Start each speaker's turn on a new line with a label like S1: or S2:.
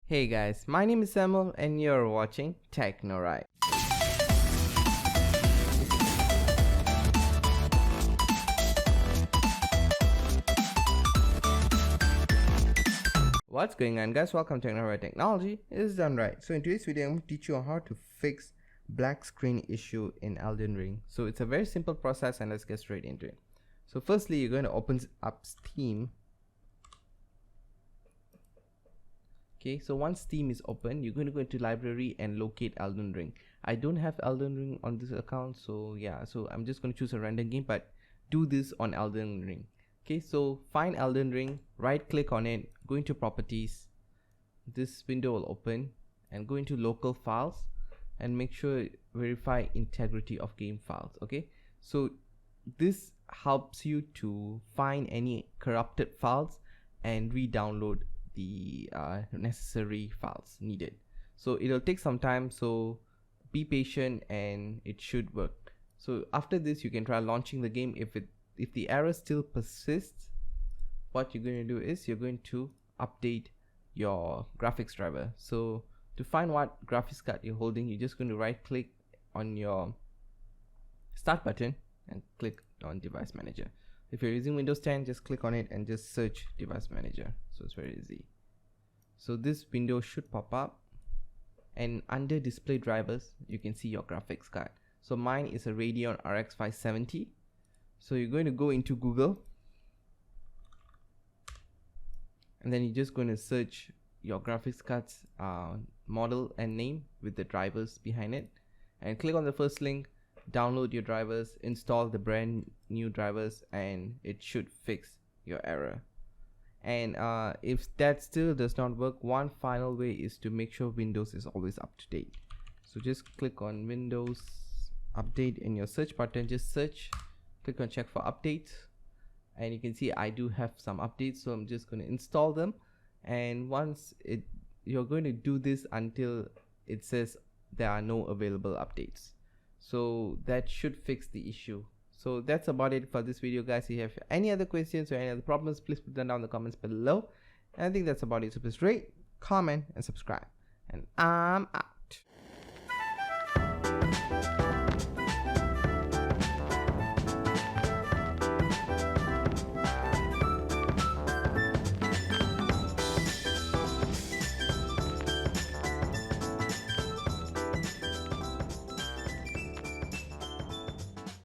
S1: Hey guys, my name is Samuel and you're watching Technoride. What's going on guys, welcome to Technoride Technology. It's done right. So in today's video I'm going to teach you on how to fix black screen issue in Elden Ring. So it's a very simple process and let's get straight into it. So firstly you're going to open up Steam. Okay, so once Steam is open, you're going to go into library and locate Elden Ring. I don't have Elden Ring on this account, so yeah, so I'm just going to choose a random game, but do this on Elden Ring. Okay, so find Elden Ring, right click on it, go into properties. This window will open and go into local files and make sure verify integrity of game files. Okay, so this helps you to find any corrupted files and re-download the necessary files needed. So it'll take some time, so be patient and it should work. So after this you can try launching the game. If the error still persists, what you're going to do is you're going to update your graphics driver. So to find what graphics card you're holding, you're just going to right click on your start button and click on device manager. If you're using Windows 10, just click on it and just search device manager. So it's very easy. So this window should pop up and under display drivers you can see your graphics card. So mine is a Radeon RX 570. So you're going to go into Google and then you're just going to search your graphics card's model and name with the drivers behind it and click on the first link, download your drivers, install the brand new drivers, and it should fix your error. And if that still does not work, one final way is to make sure Windows is always up to date. So just click on Windows Update in your search button, just search, click on check for updates, and you can see I do have some updates, so I'm just going to install them. And once you're going to do this until it says there are no available updates. So that should fix the issue. So that's about it for this video guys. If you have any other questions or any other problems, please put them down in the comments below. And I think that's about it. So please rate, comment and subscribe, and I'm out.